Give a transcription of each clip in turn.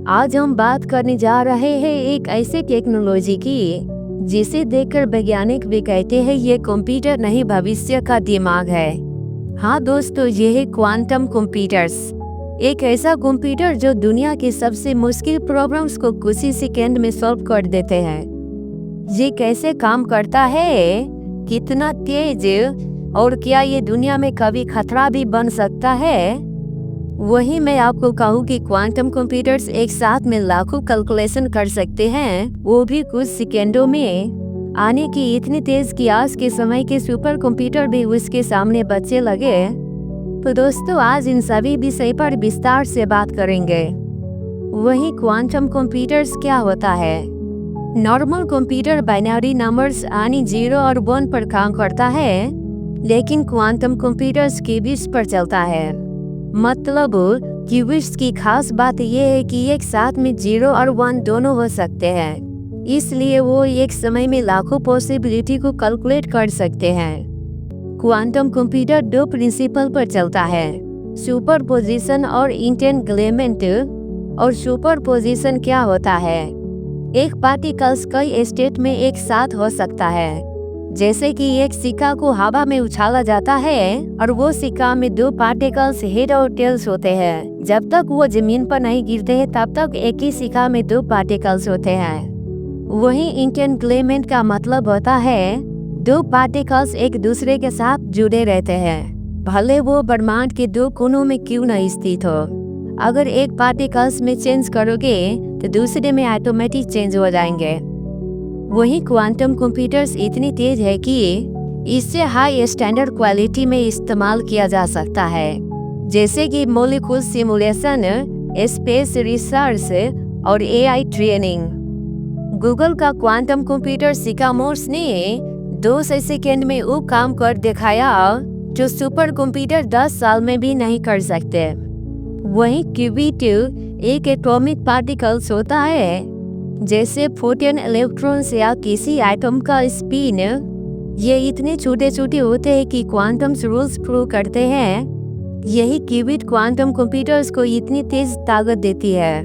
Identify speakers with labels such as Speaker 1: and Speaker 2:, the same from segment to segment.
Speaker 1: आज हम बात करने जा रहे हैं एक ऐसे टेक्नोलॉजी की जिसे देखकर वैज्ञानिक भी कहते हैं ये कंप्यूटर नहीं भविष्य का दिमाग है। हाँ दोस्तों, ये है क्वांटम कंप्यूटर्स। एक ऐसा कंप्यूटर जो दुनिया की सबसे मुश्किल प्रॉब्लम्स को कुछ ही सेकेंड में सॉल्व कर देते हैं। ये कैसे काम करता है, कितना तेज, और क्या ये दुनिया में कभी खतरा भी बन सकता है, वही मैं आपको कहूँ कि क्वांटम कंप्यूटर्स एक साथ में लाखों कैलकुलेशन कर सकते हैं, वो भी कुछ सेकेंडों में। आने की इतनी तेज कि आज के समय के सुपर कंप्यूटर भी उसके सामने बच्चे लगे। तो दोस्तों, आज इन सभी विषय पर विस्तार से बात करेंगे। वही क्वांटम कंप्यूटर्स क्या होता है। नॉर्मल कंप्यूटर बाइनरी नंबर्स यानी 0 और 1 पर काम करता है, लेकिन क्वांटम कंप्यूटर्स क्यूबिट्स पर चलता है। मतलब क्यूबिट्स की खास बात यह है कि एक साथ में 0 और 1 दोनों हो सकते हैं, इसलिए वो एक समय में लाखों पॉसिबिलिटी को कैलकुलेट कर सकते हैं। क्वांटम कंप्यूटर 2 प्रिंसिपल पर चलता है, सुपरपोजिशन और इंटेंगलमेंट। और सुपरपोजिशन क्या होता है? एक पार्टिकल्स कई स्टेट में एक साथ हो सकता है, जैसे कि एक सिक्का को हवा में उछाला जाता है और वो सिक्का में 2 पार्टिकल्स हेड और टेल्स होते हैं। जब तक वो जमीन पर नहीं गिरते हैं तब तक एक ही सिक्का में 2 पार्टिकल्स होते हैं। वही इंटेंगलमेंट का मतलब होता है 2 पार्टिकल्स एक दूसरे के साथ जुड़े रहते हैं, भले वो ब्रह्मांड के 2 कोनों में क्यों नहीं स्थित हो। अगर एक पार्टिकल्स में चेंज करोगे तो दूसरे में ऑटोमेटिक चेंज हो जाएंगे। वही क्वांटम कंप्यूटर्स इतनी तेज है कि इससे हाई स्टैंडर्ड क्वालिटी में इस्तेमाल किया जा सकता है, जैसे कि मॉलिक्यूल सिमुलेशन, स्पेस रिसर्च और एआई ट्रेनिंग। गूगल का क्वांटम कंप्यूटर सिकामोर्स ने 2 सेकंड में वो काम कर दिखाया जो सुपर कंप्यूटर 10 साल में भी नहीं कर सकते। वही क्यूबिट एक एटॉमिक पार्टिकल्स होता है, जैसे फोटॉन, इलेक्ट्रॉन्स या किसी एटम का स्पिन। ये इतने छोटे छोटे होते हैं कि क्वांटम रूल्स प्रूव करते हैं। यही क्यूबिट क्वांटम कंप्यूटर्स को इतनी तेज ताकत देती है,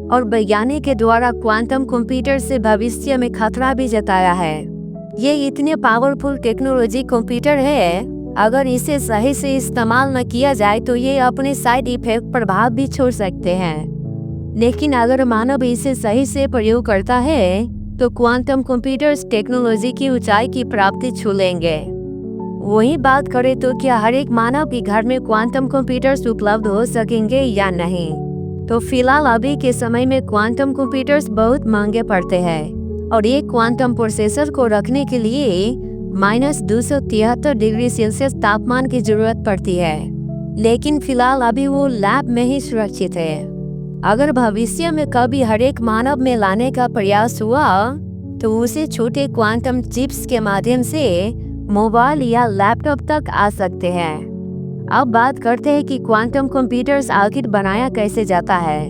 Speaker 1: और वैज्ञानिक के द्वारा क्वांटम कंप्यूटर से भविष्य में खतरा भी जताया है। ये इतने पावरफुल टेक्नोलॉजी कंप्यूटर है, अगर इसे सही से इस्तेमाल न किया जाए तो ये अपने साइड इफेक्ट प्रभाव भी छोड़ सकते हैं। लेकिन अगर मानव इसे सही से प्रयोग करता है तो क्वांटम कंप्यूटर्स टेक्नोलॉजी की ऊंचाई की प्राप्ति छू लेंगे। वही बात करें तो क्या हर एक मानव के घर में क्वांटम कंप्यूटर्स उपलब्ध हो सकेंगे या नहीं? तो फिलहाल अभी के समय में क्वांटम कंप्यूटर्स बहुत महंगे पड़ते हैं, और एक क्वांटम प्रोसेसर को रखने के लिए -273 डिग्री सेल्सियस तापमान की जरूरत पड़ती है। लेकिन फिलहाल अभी वो लैब में ही सुरक्षित है। अगर भविष्य में कभी हर एक मानव में लाने का प्रयास हुआ तो उसे छोटे क्वांटम चिप्स के माध्यम से मोबाइल या लैपटॉप तक आ सकते हैं। अब बात करते हैं कि क्वांटम कंप्यूटर्स आखिर बनाया कैसे जाता है।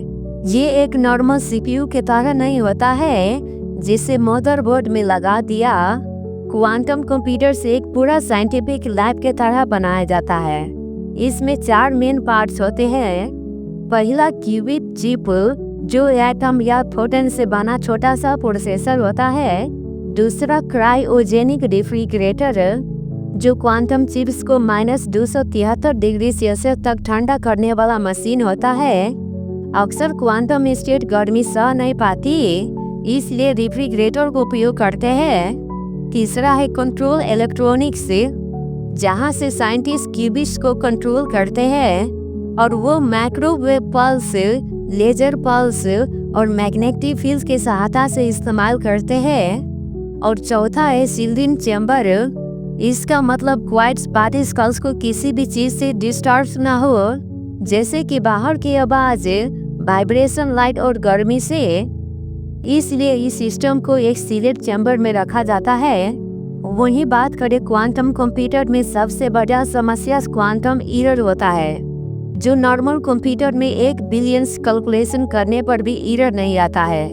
Speaker 1: ये एक नॉर्मल सीपीयू के तरह नहीं होता है जिसे मदरबोर्ड में लगा दिया। क्वांटम कंप्यूटर्स एक पूरा साइंटिफिक लैब के तरह बनाया जाता है। इसमें 4 मेन पार्ट्स होते हैं। पहला क्यूबिट चिप, जो एटम या फोटॉन से बना छोटा सा प्रोसेसर होता है। दूसरा क्रायोजेनिक रेफ्रिजरेटर, जो क्वांटम चिप्स को -273 डिग्री सेल्सियस तक ठंडा करने वाला मशीन होता है। अक्सर क्वांटम स्टेट गर्मी सह नहीं पाती, इसलिए रेफ्रिजरेटर को उपयोग करते हैं। तीसरा है कंट्रोल इलेक्ट्रॉनिक्स, जहां से साइंटिस्ट क्यूबिट्स को कंट्रोल करते हैं, और वो माइक्रोवेव पल्स, लेजर पल्स और मैग्नेटिक फील्ड के सहायता से इस्तेमाल करते हैं। और चौथा है सील्डिंग चैम्बर। इसका मतलब क्वार्ट्ज पार्टिकल्स को किसी भी चीज से डिस्टर्ब ना हो, जैसे कि बाहर की आवाज, वाइब्रेशन, लाइट और गर्मी से। इसलिए इस सिस्टम को एक सील्ड चैम्बर में रखा जाता है। वही बात करें क्वांटम कंप्यूटर में सबसे बड़ा समस्या क्वांटम एरर होता है, जो नॉर्मल कंप्यूटर में 1 बिलियन कैलकुलेशन करने पर भी एरर नहीं आता है।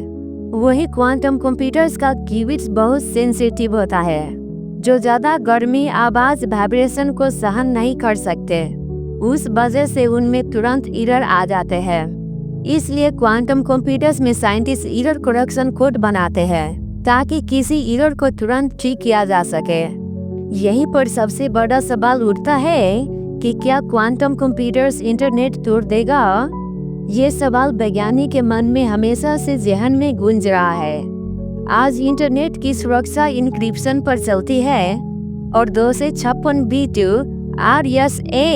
Speaker 1: वही क्वांटम कंप्यूटर्स का क्यूबिट्स बहुत सेंसिटिव होता है, जो ज़्यादा गर्मी, आवाज़, वाइब्रेशन को सहन नहीं कर सकते। उस वजह से उनमें तुरंत एरर आ जाते हैं। इसलिए क्वांटम कंप्यूटर्स में साइंटिस्ट एरर करेक्शन कोड बनाते हैं ताकि किसी एरर को तुरंत ठीक किया जा सके। यहीं पर सबसे बड़ा सवाल उठता है कि क्या क्वांटम कंप्यूटर्स इंटरनेट तोड़ देगा? ये सवाल वैज्ञानिक के मन में हमेशा से जहन में गूंज रहा है। आज इंटरनेट की सुरक्षा इंक्रिप्शन पर चलती है और 256 बिट RSA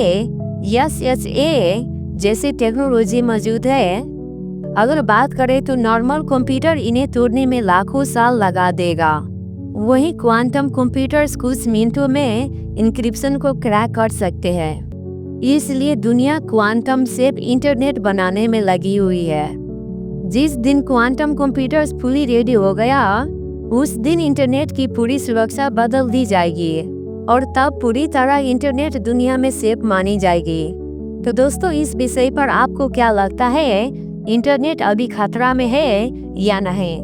Speaker 1: SHA जैसे टेक्नोलॉजी मौजूद है। अगर बात करें तो नॉर्मल कंप्यूटर इन्हें तोड़ने में लाखों साल लगा देगा, वहीं क्वांटम कंप्यूटर्स कुछ मिनटों में इंक्रिप्शन को क्रैक कर सकते हैं। इसलिए दुनिया क्वांटम सेफ इंटरनेट बनाने में लगी हुई है। जिस दिन क्वांटम कंप्यूटर्स फुली रेडी हो गया, उस दिन इंटरनेट की पूरी सुरक्षा बदल दी जाएगी और तब पूरी तरह इंटरनेट दुनिया में सेफ मानी जाएगी। तो दोस्तों, इस विषय पर आपको क्या लगता है? इंटरनेट अभी खतरा में है या नहीं?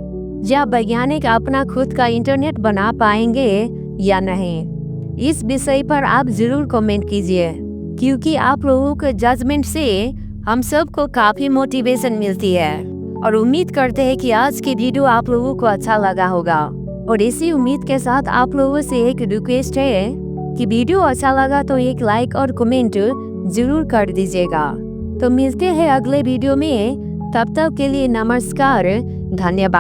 Speaker 1: या वैज्ञानिक अपना खुद का इंटरनेट बना पाएंगे या नहीं? इस विषय पर आप जरूर कमेंट कीजिए, क्योंकि आप लोगों के जजमेंट से हम सबको काफी मोटिवेशन मिलती है। और उम्मीद करते हैं कि आज की वीडियो आप लोगों को अच्छा लगा होगा। और इसी उम्मीद के साथ आप लोगों से एक रिक्वेस्ट है कि वीडियो अच्छा लगा तो एक लाइक और कमेंट जरूर कर दीजिएगा। तो मिलते हैं अगले वीडियो में, तब तक के लिए नमस्कार, धन्यवाद।